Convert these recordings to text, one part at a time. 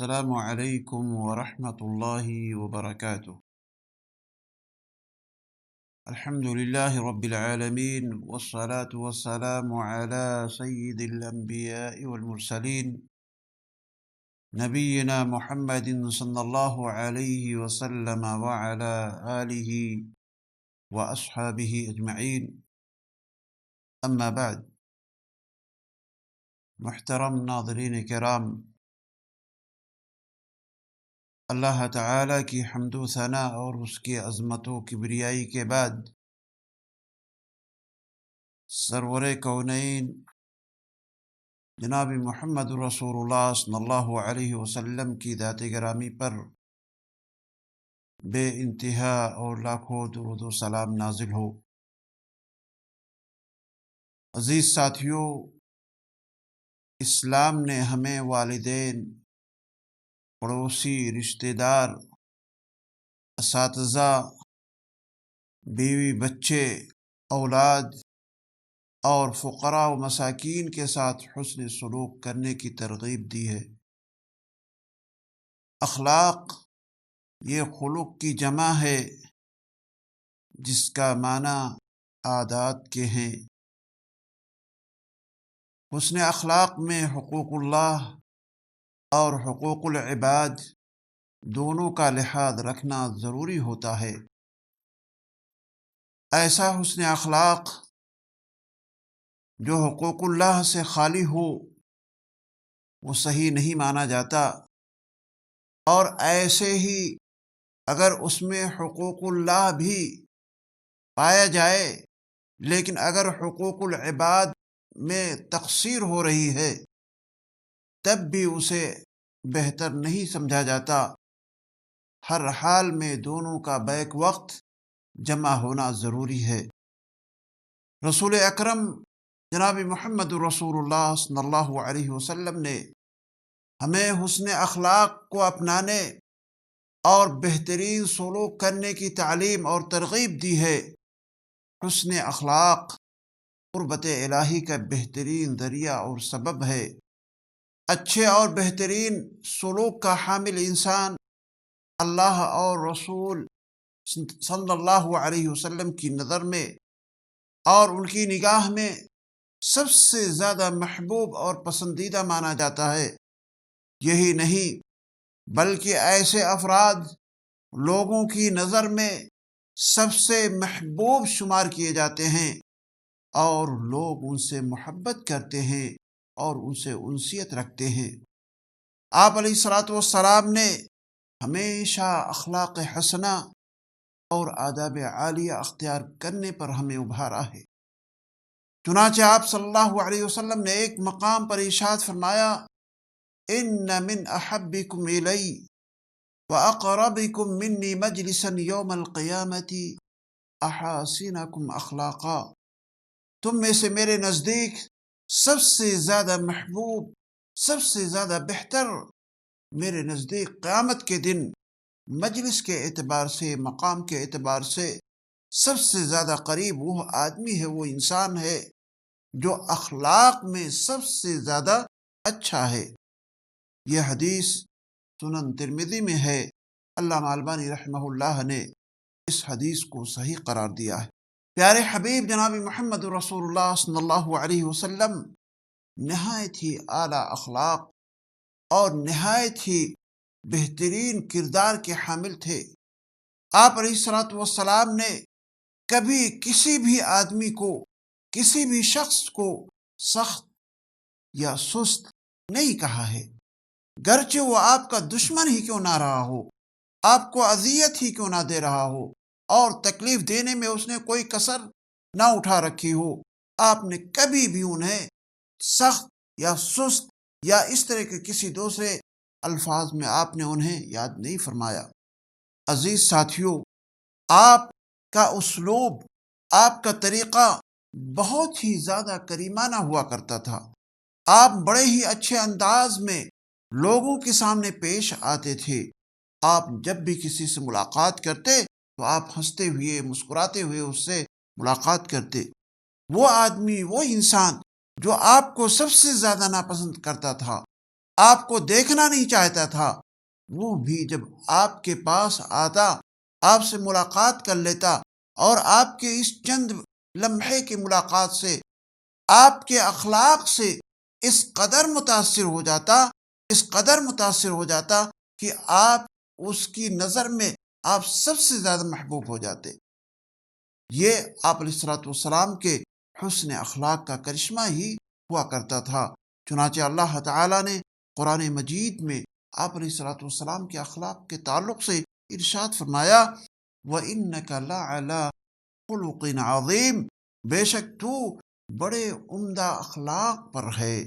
السلام علیکم ورحمۃ اللہ وبرکاتہ۔ الحمد للہ رب العالمین والصلاة والسلام علی سید الانبیاء والمرسلین نبینا محمد صلی اللہ علیہ وسلم وعلی آلہ واصحابہ اجمعین، اما بعد۔ محترم ناظرین کرام، اللہ تعالیٰ کی حمد و ثنا اور اس کی عظمت و کبریائی کے بعد سرور کونین جناب محمد رسول اللہ صلی اللہ علیہ وسلم کی ذات گرامی پر بے انتہا اور لاکھوں درود و سلام نازل ہو۔ عزیز ساتھیوں، اسلام نے ہمیں والدین، پڑوسی، رشتہ دار، اساتذہ، بیوی بچے، اولاد اور فقراء و مساکین کے ساتھ حسن سلوک کرنے کی ترغیب دی ہے۔ اخلاق یہ خلق کی جمع ہے، جس کا معنی عادات کے ہیں۔ حسن اخلاق میں حقوق اللہ اور حقوق العباد دونوں کا لحاظ رکھنا ضروری ہوتا ہے۔ ایسا حسن اخلاق جو حقوق اللہ سے خالی ہو وہ صحیح نہیں مانا جاتا، اور ایسے ہی اگر اس میں حقوق اللہ بھی پایا جائے لیکن اگر حقوق العباد میں تقصیر ہو رہی ہے تب بھی اسے بہتر نہیں سمجھا جاتا۔ ہر حال میں دونوں کا بیک وقت جمع ہونا ضروری ہے۔ رسول اکرم جناب محمد رسول اللہ صلی اللہ علیہ وسلم نے ہمیں حسن اخلاق کو اپنانے اور بہترین سلوک کرنے کی تعلیم اور ترغیب دی ہے۔ حسن اخلاق قربت الہی کا بہترین ذریعہ اور سبب ہے۔ اچھے اور بہترین سلوک کا حامل انسان اللہ اور رسول صلی اللہ علیہ وسلم کی نظر میں اور ان کی نگاہ میں سب سے زیادہ محبوب اور پسندیدہ مانا جاتا ہے۔ یہی نہیں بلکہ ایسے افراد لوگوں کی نظر میں سب سے محبوب شمار کیے جاتے ہیں اور لوگ ان سے محبت کرتے ہیں اور ان سے انسیت رکھتے ہیں۔ آپ علیہ الصلوۃ والسلام نے ہمیشہ اخلاق حسنہ اور آداب عالیہ اختیار کرنے پر ہمیں ابھارا ہے۔ چنانچہ آپ صلی اللہ علیہ وسلم نے ایک مقام پر ارشاد فرمایا، ان من احبکم الی واقربکم منی مجلسا یوم القیامۃ احاسنکم اخلاقا۔ تم میں سے میرے نزدیک سب سے زیادہ محبوب، سب سے زیادہ بہتر میرے نزدیک قیامت کے دن مجلس کے اعتبار سے، مقام کے اعتبار سے سب سے زیادہ قریب وہ آدمی ہے، وہ انسان ہے جو اخلاق میں سب سے زیادہ اچھا ہے۔ یہ حدیث سنن ترمذی میں ہے۔ علامہ البانی رحمہ اللہ نے اس حدیث کو صحیح قرار دیا ہے۔ پیارے حبیب جناب محمد رسول اللہ صلی اللہ علیہ وسلم نہایت ہی اعلیٰ اخلاق اور نہایت ہی بہترین کردار کے حامل تھے۔ آپ علیہ الصلوۃ والسلام نے کبھی کسی بھی آدمی کو، کسی بھی شخص کو سخت یا سست نہیں کہا ہے، گرچہ وہ آپ کا دشمن ہی کیوں نہ رہا ہو، آپ کو اذیت ہی کیوں نہ دے رہا ہو اور تکلیف دینے میں اس نے کوئی کسر نہ اٹھا رکھی ہو، آپ نے کبھی بھی انہیں سخت یا سست یا اس طرح کے کسی دوسرے الفاظ میں آپ نے انہیں یاد نہیں فرمایا۔ عزیز ساتھیوں، آپ کا اسلوب، آپ کا طریقہ بہت ہی زیادہ کریمانہ ہوا کرتا تھا۔ آپ بڑے ہی اچھے انداز میں لوگوں کے سامنے پیش آتے تھے۔ آپ جب بھی کسی سے ملاقات کرتے تو آپ ہنستے ہوئے، مسکراتے ہوئے اس سے ملاقات کرتے۔ وہ آدمی، وہ انسان جو آپ کو سب سے زیادہ ناپسند کرتا تھا، آپ کو دیکھنا نہیں چاہتا تھا، وہ بھی جب آپ کے پاس آتا، آپ سے ملاقات کر لیتا اور آپ کے اس چند لمحے کی ملاقات سے، آپ کے اخلاق سے اس قدر متاثر ہو جاتا، اس قدر متاثر ہو جاتا کہ آپ اس کی نظر میں آپ سب سے زیادہ محبوب ہو جاتے۔ یہ آپ علیہ الصلوۃ والسلام کے حسن اخلاق کا کرشمہ ہی ہوا کرتا تھا۔ چنانچہ اللہ تعالیٰ نے قرآن مجید میں آپ علیہ الصلوۃ والسلام کے اخلاق کے تعلق سے ارشاد فرمایا، وَإِنَّكَ لَعَلَىٰ خُلُقٍ عَظِيمٍ، بے شک تو بڑے عمدہ اخلاق پر ہے۔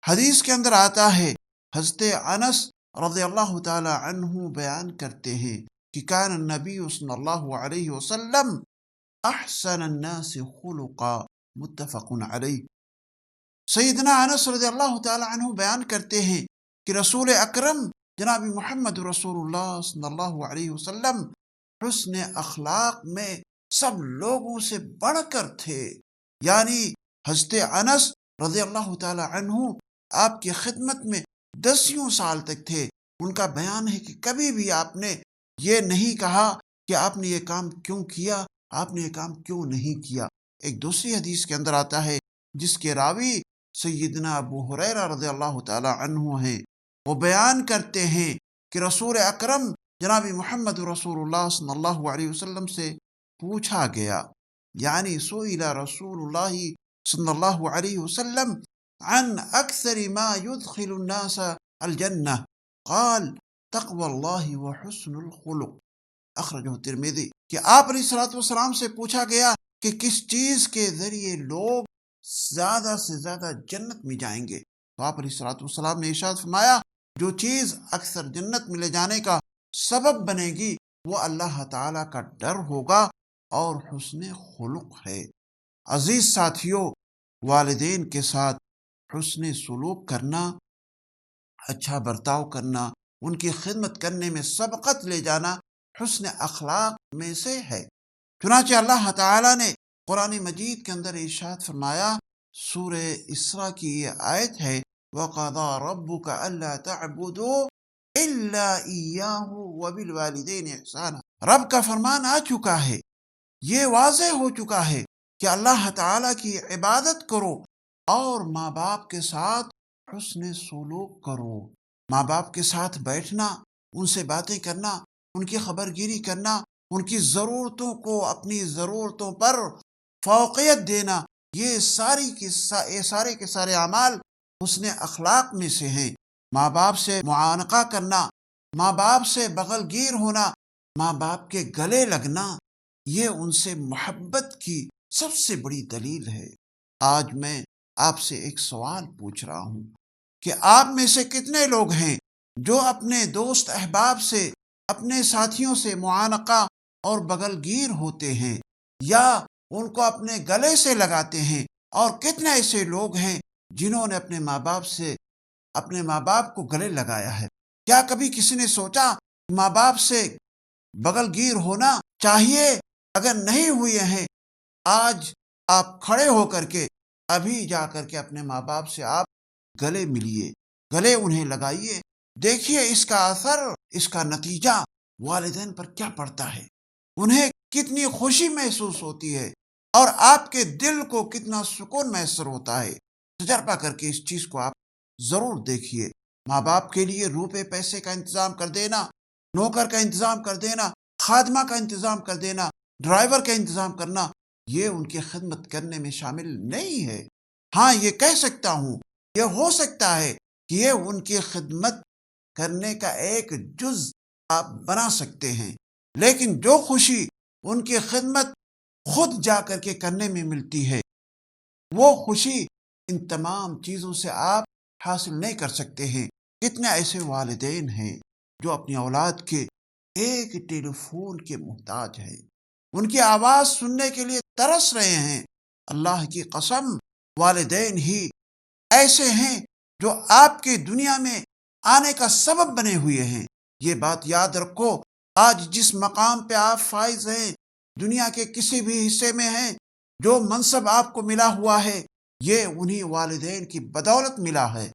حدیث کے اندر آتا ہے، حضرت انس رضی اللہ تعالی عنہ بیان کرتے ہیں کہ کان النبی صلی اللہ علیہ وسلم احسن الناس خلقا، متفق علیہ۔ سیدنا انس رضی اللہ تعالی عنہ بیان کرتے ہیں کہ رسول اکرم جناب محمد رسول اللہ صلی اللہ علیہ وسلم حسن اخلاق میں سب لوگوں سے بڑھ کر تھے۔ یعنی حضرت انس رضی اللہ تعالی عنہ آپ کی خدمت میں 10 سال تک تھے۔ ان کا بیان ہے کہ کبھی بھی آپ نے یہ نہیں کہا کہ آپ نے یہ کام کیوں کیا، آپ نے یہ کام کیوں نہیں کیا۔ ایک دوسری حدیث کے اندر آتا ہے جس کے راوی سیدنا ابو ہریرہ رضی اللہ تعالی عنہ ہیں، وہ بیان کرتے ہیں کہ رسول اکرم جناب محمد رسول اللہ صلی اللہ علیہ وسلم سے پوچھا گیا، یعنی سئل رسول اللہ صلی اللہ علیہ وسلم عن اکثر ما يدخل الناس الجنہ قال تقوی اللہ وحسن الخلق، اخرجہ ترمذی، کہ آپ علیہ الصلوۃ والسلام سے پوچھا گیا کہ کس چیز کے ذریعے لوگ زیادہ سے زیادہ جنت میں جائیں گے، تو آپ علیہ الصلوۃ والسلام نے ارشاد فرمایا جو چیز اکثر جنت میں لے جانے کا سبب بنے گی وہ اللہ تعالیٰ کا ڈر ہوگا اور حسن خلق ہے۔ عزیز ساتھیوں، والدین کے ساتھ حسن سلوک کرنا، اچھا برتاؤ کرنا، ان کی خدمت کرنے میں سبقت لے جانا حسن اخلاق میں سے ہے۔ چنانچہ اللہ تعالیٰ نے قرآن مجید کے اندر ارشاد فرمایا، سورہ اسراء کی یہ آیت ہے، وَقَضَىٰ رَبُّكَ أَلَّا تَعْبُدُوا إِلَّا إِيَّاهُ وَبِالْوَالِدَيْنِ إِحْسَانًا، رب کا فرمان آ چکا ہے، یہ واضح ہو چکا ہے کہ اللہ تعالیٰ کی عبادت کرو اور ماں باپ کے ساتھ حسن سلوک کرو۔ ماں باپ کے ساتھ بیٹھنا، ان سے باتیں کرنا، ان کی خبر گیری کرنا، ان کی ضرورتوں کو اپنی ضرورتوں پر فوقیت دینا، یہ سارے کے سارے اعمال حسن اخلاق میں سے ہیں۔ ماں باپ سے معانقہ کرنا، ماں باپ سے بغل گیر ہونا، ماں باپ کے گلے لگنا، یہ ان سے محبت کی سب سے بڑی دلیل ہے۔ آج میں آپ سے ایک سوال پوچھ رہا ہوں کہ آپ میں سے کتنے لوگ ہیں جو اپنے دوست احباب سے، اپنے ساتھیوں سے معانقہ اور بغل گیر ہوتے ہیں یا ان کو اپنے گلے سے لگاتے ہیں، اور کتنے ایسے لوگ ہیں جنہوں نے اپنے ماں باپ کو گلے لگایا ہے؟ کیا کبھی کسی نے سوچا ماں باپ سے بغل گیر ہونا چاہیے؟ اگر نہیں ہوئے ہیں، آج آپ کھڑے ہو کر کے ابھی جا کر کے اپنے ماں باپ سے آپ گلے ملیے، گلے انہیں لگائیے، دیکھیے اس کا اثر، اس کا نتیجہ والدین پر کیا پڑتا ہے، انہیں کتنی خوشی محسوس ہوتی ہے اور آپ کے دل کو کتنا سکون میسر ہوتا ہے۔ تجربہ کر کے اس چیز کو آپ ضرور دیکھیے۔ ماں باپ کے لیے روپے پیسے کا انتظام کر دینا، نوکر کا انتظام کر دینا، خادمہ کا انتظام کر دینا، ڈرائیور کا انتظام کرنا، یہ ان کی خدمت کرنے میں شامل نہیں ہے۔ ہاں، یہ کہہ سکتا ہوں، یہ ہو سکتا ہے کہ یہ ان کی خدمت کرنے کا ایک جز آپ بنا سکتے ہیں، لیکن جو خوشی ان کی خدمت خود جا کر کے کرنے میں ملتی ہے، وہ خوشی ان تمام چیزوں سے آپ حاصل نہیں کر سکتے ہیں۔ کتنے ایسے والدین ہیں جو اپنی اولاد کے ایک ٹیلی فون کے محتاج ہیں، ان کی آواز سننے کے لیے ترس رہے ہیں۔ اللہ کی قسم، والدین ہی ایسے ہیں جو آپ کی دنیا میں آنے کا سبب بنے ہوئے ہیں۔ یہ بات یاد رکھو، آج جس مقام پہ آپ فائز ہیں، دنیا کے کسی بھی حصے میں ہیں، جو منصب آپ کو ملا ہوا ہے، یہ انہی والدین کی بدولت ملا ہے۔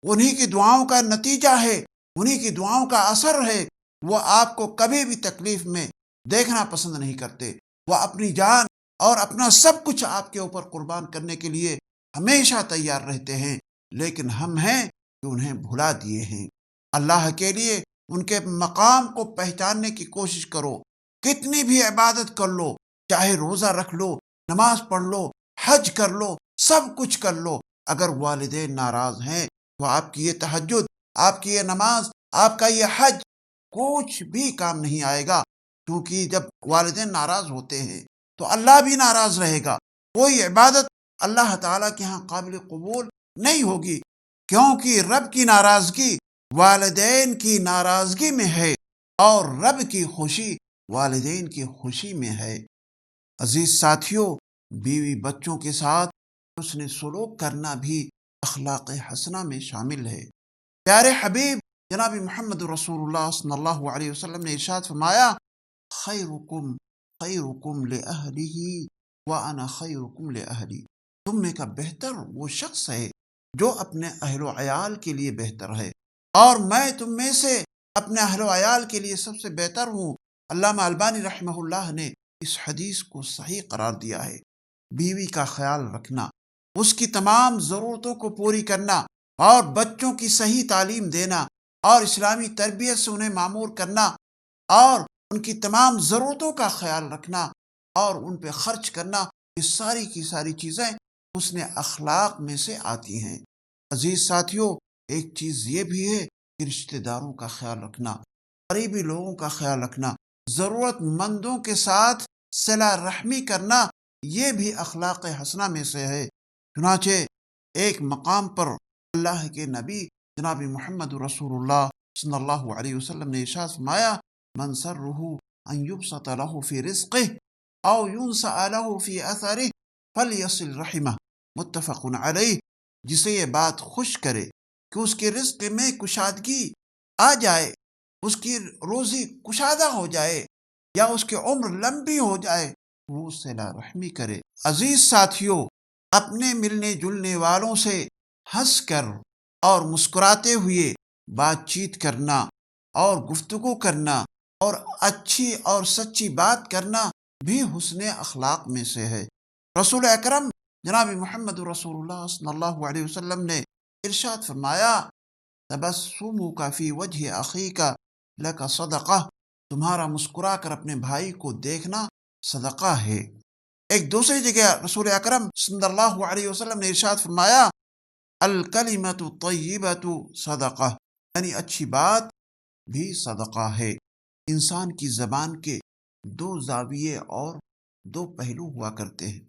انہی کی دعاؤں کا نتیجہ ہے، انہی کی دعاؤں کا اثر ہے۔ وہ آپ کو کبھی بھی تکلیف میں دیکھنا پسند نہیں کرتے، وہ اپنی جان اور اپنا سب کچھ آپ کے اوپر قربان کرنے کے لیے ہمیشہ تیار رہتے ہیں، لیکن ہم ہیں کہ انہیں بھلا دیے ہیں۔ اللہ کے لیے ان کے مقام کو پہچاننے کی کوشش کرو، کتنی بھی عبادت کر لو، چاہے روزہ رکھ لو، نماز پڑھ لو، حج کر لو، سب کچھ کر لو، اگر والدین ناراض ہیں تو آپ کی یہ تہجد، آپ کی یہ نماز، آپ کا یہ حج کچھ بھی کام نہیں آئے گا، کیونکہ جب والدین ناراض ہوتے ہیں تو اللہ بھی ناراض رہے گا، کوئی عبادت اللہ تعالیٰ کے ہاں قابل قبول نہیں ہوگی، کیونکہ رب کی ناراضگی والدین کی ناراضگی میں ہے، اور رب کی خوشی والدین کی خوشی میں ہے۔ عزیز ساتھیوں، بیوی بچوں کے ساتھ حسن سلوک کرنا بھی اخلاق حسنہ میں شامل ہے۔ پیارے حبیب جناب محمد رسول اللہ صلی اللہ علیہ وسلم نے ارشاد فرمایا، خیرکم خیرکم لأہلہ وانا خیرکم لأہلی، تم میں کا بہتر وہ شخص ہے جو اپنے اہل و عیال کے لیے بہتر ہے، اور میں تم میں سے اپنے اہل و عیال کے لیے سب سے بہتر ہوں۔ علامہ البانی رحمہ اللہ نے اس حدیث کو صحیح قرار دیا ہے۔ بیوی کا خیال رکھنا، اس کی تمام ضرورتوں کو پوری کرنا، اور بچوں کی صحیح تعلیم دینا اور اسلامی تربیت سے انہیں معمور کرنا، اور ان کی تمام ضرورتوں کا خیال رکھنا اور ان پہ خرچ کرنا، یہ ساری کی ساری چیزیں حسن اخلاق میں سے آتی ہیں۔ عزیز ساتھیوں، ایک چیز یہ بھی ہے کہ رشتہ داروں کا خیال رکھنا، قریبی لوگوں کا خیال رکھنا، ضرورت مندوں کے ساتھ صلہ رحمی کرنا، یہ بھی اخلاق حسنہ میں سے ہے۔ چنانچہ ایک مقام پر اللہ کے نبی جناب محمد رسول اللہ صلی اللہ علیہ وسلم نے ارشاد فرمایا، من سرہ ان یبسط لہ فی رزقہ او ینسأ لہ فی اثرہ فلیصل رحمہ، متفق علیہ۔ جسے یہ بات خوش کرے کہ اس کے رزق میں کشادگی آ جائے، اس کی روزی کشادہ ہو جائے، یا اس کی عمر لمبی ہو جائے، وہ صلہ رحمی کرے۔ عزیز ساتھیوں، اپنے ملنے جلنے والوں سے ہنس کر اور مسکراتے ہوئے بات چیت کرنا اور گفتگو کرنا اور اچھی اور سچی بات کرنا بھی حسن اخلاق میں سے ہے۔ رسول اکرم جناب محمد رسول اللہ صلی اللہ علیہ وسلم نے ارشاد فرمایا، تبسمک فی وجہ اخیک لک صدقہ، تمہارا مسکرا کر اپنے بھائی کو دیکھنا صدقہ ہے۔ ایک دوسری جگہ رسول اکرم صلی اللہ علیہ وسلم نے ارشاد فرمایا، الکلمۃ الطیبۃ صدقہ، یعنی اچھی بات بھی صدقہ ہے۔ انسان کی زبان کے دو زاویے اور دو پہلو ہوا کرتے ہیں،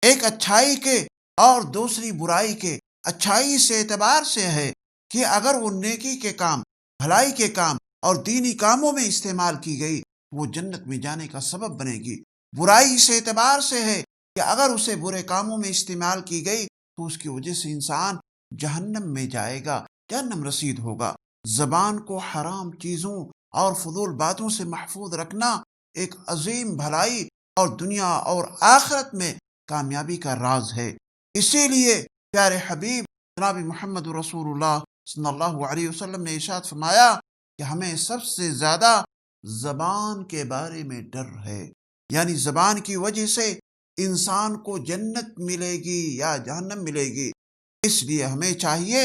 ایک اچھائی کے اور دوسری برائی کے۔ اچھائی سے اعتبار سے ہے کہ اگر وہ نیکی کے کام، بھلائی کے کام اور دینی کاموں میں استعمال کی گئی، وہ جنت میں جانے کا سبب بنے گی۔ برائی اس اعتبار سے ہے کہ اگر اسے برے کاموں میں استعمال کی گئی تو اس کی وجہ سے انسان جہنم میں جائے گا، جہنم رسید ہوگا۔ زبان کو حرام چیزوں اور فضول باتوں سے محفوظ رکھنا ایک عظیم بھلائی اور دنیا اور آخرت میں کامیابی کا راز ہے۔ اسی لیے پیارے حبیب جناب محمد رسول اللہ صلی اللہ علیہ وسلم نے ارشاد فرمایا کہ ہمیں سب سے زیادہ زبان کے بارے میں ڈر ہے، یعنی زبان کی وجہ سے انسان کو جنت ملے گی یا جہنم ملے گی۔ اس لیے ہمیں چاہیے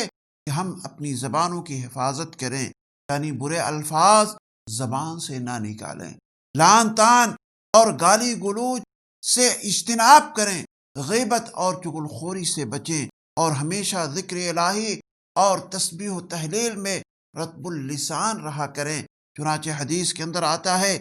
کہ ہم اپنی زبانوں کی حفاظت کریں، یعنی برے الفاظ زبان سے نہ نکالیں، لعن طعن اور گالی گلوچ سے اجتناب کریں، غیبت اور چغل خوری سے بچیں، اور ہمیشہ ذکر الہی اور تسبیح و تحلیل میں رطب اللسان رہا کریں۔ چنانچہ حدیث کے اندر آتا ہے،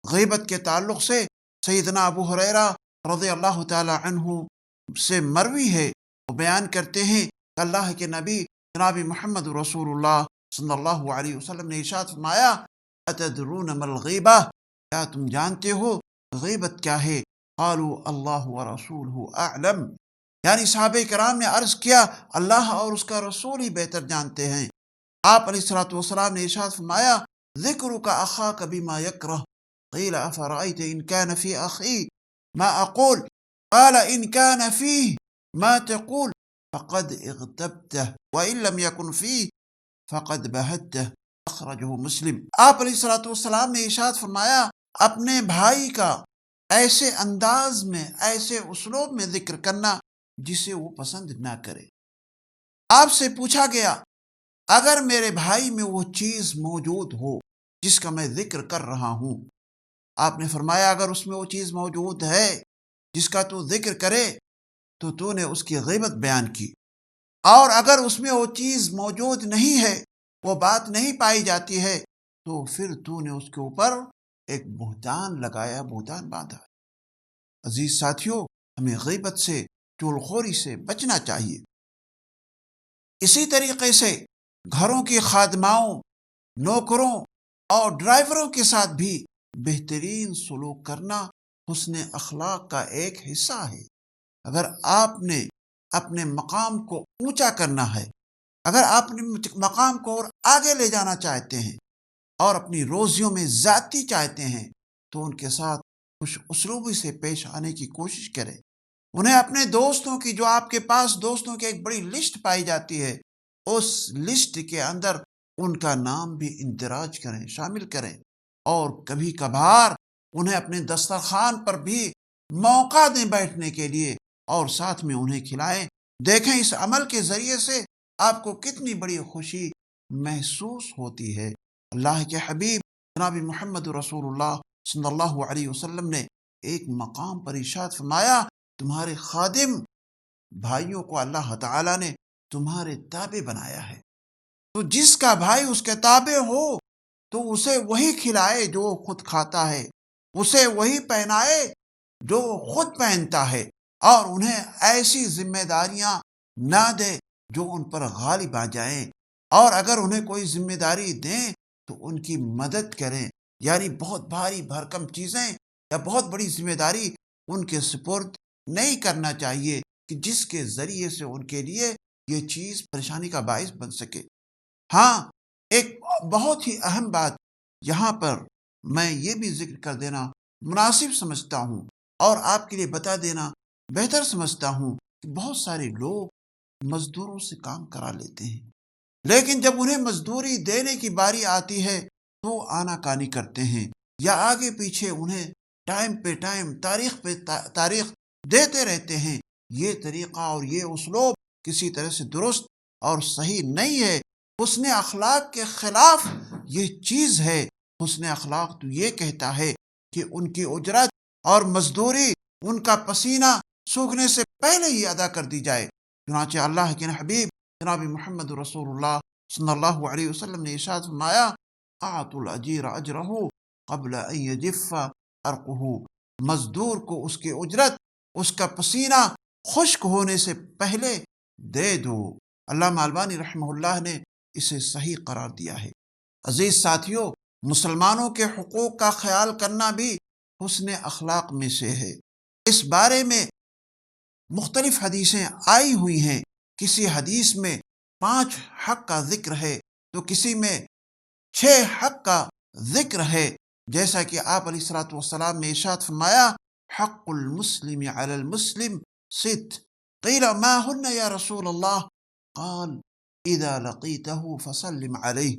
غیبت کے تعلق سے سیدنا ابو ہریرہ رضی اللہ تعالی عنہ سے مروی ہے، وہ بیان کرتے ہیں کہ اللہ کے نبی جناب محمد رسول اللہ صلی اللہ علیہ وسلم نے ارشاد فرمایا، اتدرون ما الغیبہ، کیا تم جانتے ہو غیبت کیا ہے؟ قالوا اللہ ورسولہ اعلم، یعنی صحابہ کرام نے عرض کیا، اللہ اور اس کا رسول ہی بہتر جانتے ہیں۔ آپ علیہ الصلوۃ والسلام نے ارشاد فرمایا، ذکرک اخاک بما یکرہ، قیل افرأیت ان کان فی اخی ما اقول، قال ان کان فیہ ما تقول، فقد اغتبته وإن لم يكن فيه فقد بهته اخرجہ مسلم۔ آپ علیہ الصلوۃ والسلام نے ارشاد فرمایا اپنے بھائی کا ایسے انداز میں، ایسے اسلوب میں ذکر کرنا جسے وہ پسند نہ کرے۔ آپ سے پوچھا گیا اگر میرے بھائی میں وہ چیز موجود ہو جس کا میں ذکر کر رہا ہوں، آپ نے فرمایا اگر اس میں وہ چیز موجود ہے جس کا تو ذکر کرے تو تو نے اس کی غیبت بیان کی، اور اگر اس میں وہ چیز موجود نہیں ہے، وہ بات نہیں پائی جاتی ہے، تو پھر تو نے اس کے اوپر ایک بہتان لگایا، بہتان باندھا۔ عزیز ساتھیوں، ہمیں غیبت سے، چغل خوری سے بچنا چاہیے۔ اسی طریقے سے گھروں کی خادماؤں، نوکروں اور ڈرائیوروں کے ساتھ بھی بہترین سلوک کرنا حسن اخلاق کا ایک حصہ ہے۔ اگر آپ نے اپنے مقام کو اونچا کرنا ہے، اگر آپ نے مقام کو اور آگے لے جانا چاہتے ہیں اور اپنی روزیوں میں ذاتی چاہتے ہیں، تو ان کے ساتھ خوش اسلوبی سے پیش آنے کی کوشش کریں۔ انہیں اپنے دوستوں کی، جو آپ کے پاس دوستوں کی ایک بڑی لسٹ پائی جاتی ہے، اس لسٹ کے اندر ان کا نام بھی اندراج کریں، شامل کریں، اور کبھی کبھار انہیں اپنے دسترخوان پر بھی موقع دیں بیٹھنے کے لیے، اور ساتھ میں انہیں کھلائیں۔ دیکھیں اس عمل کے ذریعے سے آپ کو کتنی بڑی خوشی محسوس ہوتی ہے۔ اللہ کے حبیب جناب محمد رسول اللہ صلی اللہ علیہ وسلم نے ایک مقام پر ارشاد فرمایا تمہارے خادم بھائیوں کو اللہ تعالیٰ نے تمہارے تابع بنایا ہے، تو جس کا بھائی اس کے تابع ہو تو اسے وہی کھلائے جو وہ خود کھاتا ہے، اسے وہی پہنائے جو وہ خود پہنتا ہے، اور انہیں ایسی ذمہ داریاں نہ دے جو ان پر غالب آ جائیں، اور اگر انہیں کوئی ذمہ داری دیں تو ان کی مدد کریں۔ یعنی بہت بھاری بھرکم چیزیں یا بہت بڑی ذمہ داری ان کے سپرد نہیں کرنا چاہیے کہ جس کے ذریعے سے ان کے لیے یہ چیز پریشانی کا باعث بن سکے۔ ہاں، ایک بہت ہی اہم بات یہاں پر میں یہ بھی ذکر کر دینا مناسب سمجھتا ہوں اور آپ کے لیے بتا دینا بہتر سمجھتا ہوں کہ بہت سارے لوگ مزدوروں سے کام کرا لیتے ہیں، لیکن جب انہیں مزدوری دینے کی باری آتی ہے تو آنا کانی کرتے ہیں، یا آگے پیچھے انہیں ٹائم پہ ٹائم، تاریخ پہ تاریخ دیتے رہتے ہیں۔ یہ طریقہ اور یہ اسلوب کسی طرح سے درست اور صحیح نہیں ہے، حسن اخلاق کے خلاف یہ چیز ہے۔ حسن اخلاق تو یہ کہتا ہے کہ ان کی اجرت اور مزدوری ان کا پسینہ سوکھنے سے پہلے ہی ادا کر دی جائے۔ چنانچہ اللہ کے حبیب جناب محمد رسول اللہ صلی اللہ علیہ وسلم نے ارشاد فرمایا اعطوا الاجیر اجرہ قبل ان یجف عرقہ، مزدور کو اس کی اجرت، اس کا پسینہ خشک ہونے سے پہلے دے دو۔ علامہ البانی رحمہ اللہ نے اسے صحیح قرار دیا ہے۔ عزیز ساتھیوں، مسلمانوں کے حقوق کا خیال کرنا بھی حسن اخلاق میں سے ہے۔ اس بارے میں مختلف حدیثیں آئی ہوئی ہیں۔ کسی حدیث میں 5 حق کا ذکر ہے تو کسی میں 6 حق کا ذکر ہے، جیسا کہ آپ علیہ الصلوۃ والسلام نے ارشاد فرمایا حق المسلم علی المسلم 6 قیل ما ہن یا رسول اللہ قال اذا لقیته فسلم علیہ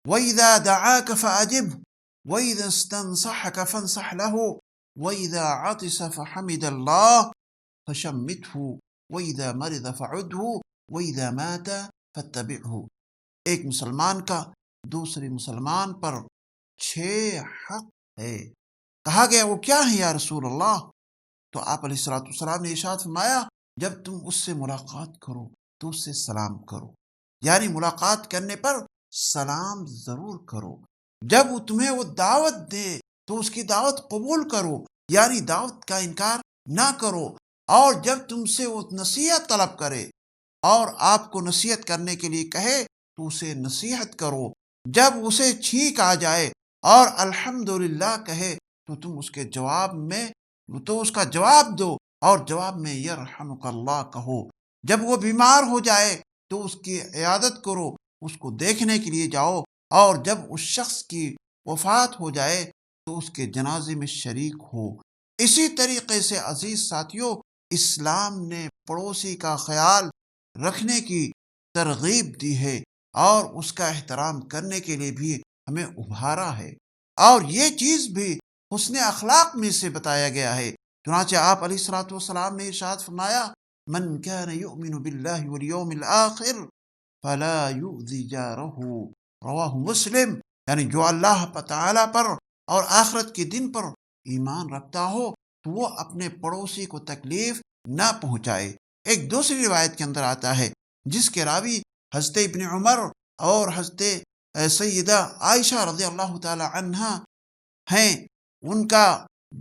وَإِذَا دَعَاكَ فَأَجِبْهُ وَإِذَا اسْتَنصَحَكَ فَانصَحْ لَهُ وَإِذَا عَطِسَ فَحَمِدَ اللَّهَ فَشَمِّتْهُ وَإِذَا مَرِضَ فَعُدْهُ وَإِذَا مَاتَ فَاتَّبِعْهُ۔ ایک مسلمان کا دوسرے مسلمان پر 6 حق ہے۔ کہا گیا وہ کیا ہے یا رسول اللہ؟ تو آپ علیہ الصلوۃ والسلام نے ارشاد فرمایا جب تم اس سے ملاقات کرو تو اس سے سلام کرو، یعنی ملاقات کرنے پر سلام ضرور کرو۔ جب وہ تمہیں وہ دعوت دے تو اس کی دعوت قبول کرو، یعنی دعوت کا انکار نہ کرو، اور جب تم سے وہ نصیحت طلب کرے اور آپ کو نصیحت کرنے کے لیے کہے تو اسے نصیحت کرو۔ جب اسے چھینک آ جائے اور الحمدللہ کہے تو تم اس کے جواب میں تو اس کا جواب دو اور جواب میں یرحمک اللہ کہو۔ جب وہ بیمار ہو جائے تو اس کی عیادت کرو، اس کو دیکھنے کے لیے جاؤ، اور جب اس شخص کی وفات ہو جائے تو اس کے جنازے میں شریک ہو۔ اسی طریقے سے عزیز ساتھیوں، اسلام نے پڑوسی کا خیال رکھنے کی ترغیب دی ہے اور اس کا احترام کرنے کے لیے بھی ہمیں ابھارا ہے، اور یہ چیز بھی حسن اخلاق میں سے بتایا گیا ہے۔ چنانچہ آپ علیہ الصلوۃ والسلام نے ارشاد فرمایا، من كان يؤمن بالله واليوم الآخر فلا يؤذي جاره، رواہ مسلم، یعنی جو اللہ تعالی پر اور آخرت کے دن پر ایمان رکھتا ہو تو وہ اپنے پڑوسی کو تکلیف نہ پہنچائے۔ ایک دوسری روایت کے اندر آتا ہے جس کے راوی حضرت ابن عمر اور حضرت سیدہ عائشہ رضی اللہ تعالی عنہا ہیں، ان کا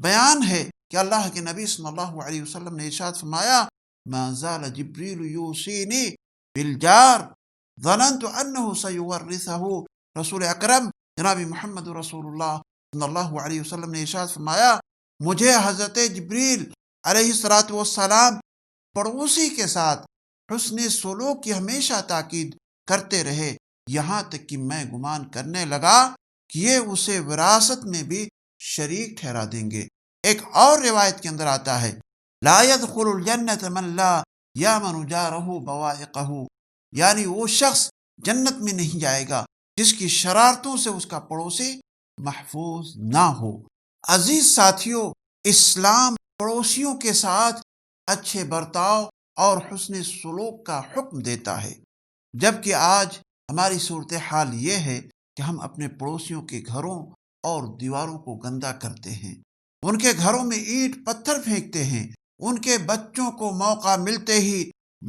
بیان ہے کہ اللہ کے نبی صلی اللہ علیہ وسلم نے ارشاد فرمایا، ما زال جبریل یوصینی بالجار ظننت انہ سیورثہ۔ رسول اکرم جناب محمد رسول اللہ صلی اللہ علیہ وسلم نے ارشاد فرمایا، مجھے حضرت جبریل علیہ الصلوۃ والسلام پڑوسی کے ساتھ حسن سلوک کی ہمیشہ تاکید کرتے رہے، یہاں تک کہ میں گمان کرنے لگا کہ یہ اسے وراثت میں بھی شریک ٹھہرا دیں گے۔ ایک اور روایت کے اندر آتا ہے، لا يدخل الجنت من لا یامن جارہ بوائقہ، یعنی وہ شخص جنت میں نہیں جائے گا جس کی شرارتوں سے اس کا پڑوسی محفوظ نہ ہو۔ عزیز ساتھیوں، اسلام پڑوسیوں کے ساتھ اچھے برتاؤ اور حسن سلوک کا حکم دیتا ہے، جبکہ آج ہماری صورتحال یہ ہے کہ ہم اپنے پڑوسیوں کے گھروں اور دیواروں کو گندا کرتے ہیں، ان کے گھروں میں اینٹ پتھر پھینکتے ہیں، ان کے بچوں کو موقع ملتے ہی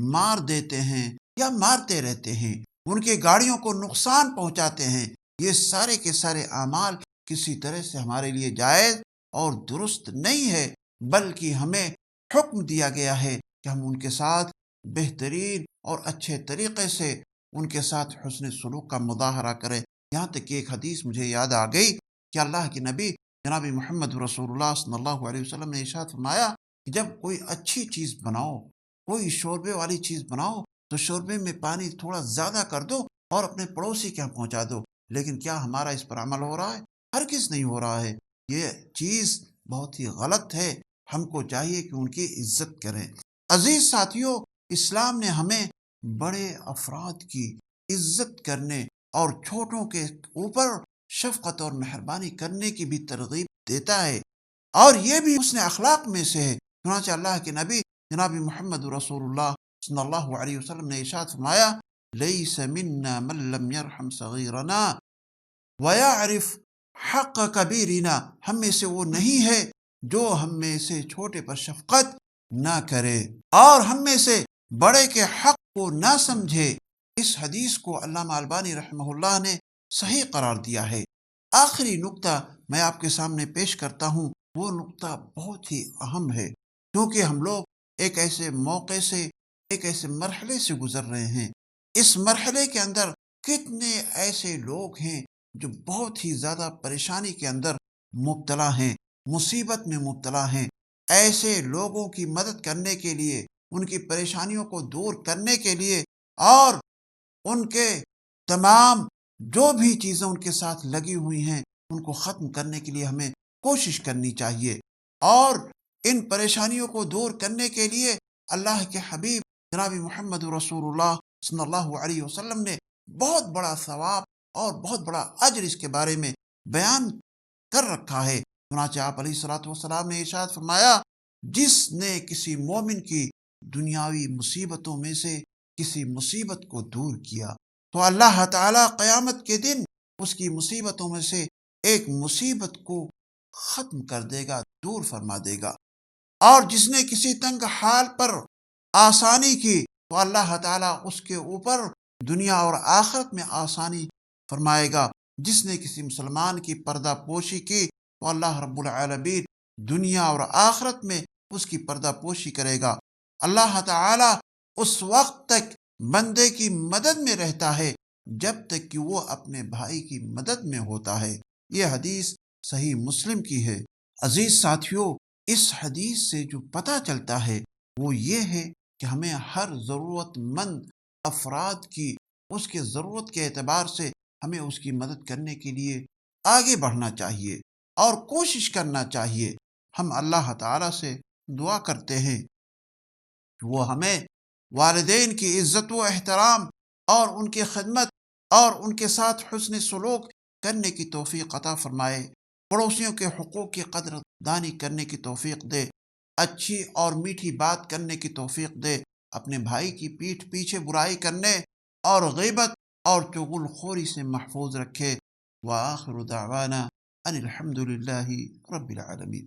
مار دیتے ہیں یا مارتے رہتے ہیں، ان کی گاڑیوں کو نقصان پہنچاتے ہیں۔ یہ سارے کے سارے اعمال کسی طرح سے ہمارے لیے جائز اور درست نہیں ہے، بلکہ ہمیں حکم دیا گیا ہے کہ ہم ان کے ساتھ بہترین اور اچھے طریقے سے ان کے ساتھ حسن سلوک کا مظاہرہ کریں۔ یہاں تک کہ ایک حدیث مجھے یاد آ گئی کہ اللہ کے نبی جناب محمد رسول اللہ صلی اللہ علیہ وسلم نے ارشاد فرمایا کہ جب کوئی اچھی چیز بناؤ، کوئی شوربے والی چیز بناؤ تو شوربے میں پانی تھوڑا زیادہ کر دو اور اپنے پڑوسی کے یہاں پہنچا دو۔ لیکن کیا ہمارا اس پر عمل ہو رہا ہے؟ ہرگز نہیں ہو رہا ہے۔ یہ چیز بہت ہی غلط ہے، ہم کو چاہیے کہ ان کی عزت کریں۔ عزیز ساتھیوں، اسلام نے ہمیں بڑے افراد کی عزت کرنے اور چھوٹوں کے اوپر شفقت اور مہربانی کرنے کی بھی ترغیب دیتا ہے، اور یہ بھی حسن اخلاق میں سے ہے۔ چنانچہ اللہ کے نبی جناب محمد رسول اللہ صلی اللہ علیہ وسلم نے ارشاد فرمایا، لیس منا من لم یرحم صغیرنا ویعرف حق کبیرنا، ہم میں سے وہ نہیں ہے جو ہم میں سے چھوٹے پر شفقت نہ کرے اور ہم میں سے بڑے کے حق کو نہ سمجھے۔ اس حدیث کو علامہ البانی رحمہ اللہ نے صحیح قرار دیا ہے۔ آخری نقطہ میں آپ کے سامنے پیش کرتا ہوں، وہ نقطہ بہت ہی اہم ہے، کیونکہ ہم لوگ ایک ایسے موقع سے، ایک ایسے مرحلے سے گزر رہے ہیں۔ اس مرحلے کے اندر کتنے ایسے لوگ ہیں جو بہت ہی زیادہ پریشانی کے اندر مبتلا ہیں، مصیبت میں مبتلا ہیں۔ ایسے لوگوں کی مدد کرنے کے لیے، ان کی پریشانیوں کو دور کرنے کے لیے اور ان کے تمام جو بھی چیزیں ان کے ساتھ لگی ہوئی ہیں ان کو ختم کرنے کے لیے ہمیں کوشش کرنی چاہیے، اور ان پریشانیوں کو دور کرنے کے لیے اللہ کے حبیب جناب محمد رسول اللہ صلی اللہ علیہ وسلم نے بہت بڑا ثواب اور بہت بڑا اجر اس کے بارے میں بیان کر رکھا ہے۔ چنانچہ آپ علیہ الصلوۃ والسلام نے ارشاد فرمایا، جس نے کسی مومن کی دنیاوی مصیبتوں میں سے کسی مصیبت کو دور کیا تو اللہ تعالیٰ قیامت کے دن اس کی مصیبتوں میں سے ایک مصیبت کو ختم کر دے گا، دور فرما دے گا، اور جس نے کسی تنگ حال پر آسانی کی تو اللہ تعالیٰ اس کے اوپر دنیا اور آخرت میں آسانی فرمائے گا۔ جس نے کسی مسلمان کی پردہ پوشی کی تو اللہ رب العالمین دنیا اور آخرت میں اس کی پردہ پوشی کرے گا۔ اللہ تعالیٰ اس وقت تک بندے کی مدد میں رہتا ہے جب تک کہ وہ اپنے بھائی کی مدد میں ہوتا ہے۔ یہ حدیث صحیح مسلم کی ہے۔ عزیز ساتھیوں، اس حدیث سے جو پتہ چلتا ہے وہ یہ ہے کہ ہمیں ہر ضرورت مند افراد کی، اس کے ضرورت کے اعتبار سے ہمیں اس کی مدد کرنے کے لیے آگے بڑھنا چاہیے اور کوشش کرنا چاہیے۔ ہم اللہ تعالیٰ سے دعا کرتے ہیں کہ وہ ہمیں والدین کی عزت و احترام اور ان کی خدمت اور ان کے ساتھ حسن سلوک کرنے کی توفیق عطا فرمائے، پڑوسیوں کے حقوق کی قدر دانی کرنے کی توفیق دے، اچھی اور میٹھی بات کرنے کی توفیق دے، اپنے بھائی کی پیٹھ پیچھے برائی کرنے اور غیبت اور چغل خوری سے محفوظ رکھے۔ وآخر دعوانا ان الحمد للہ رب العالمین۔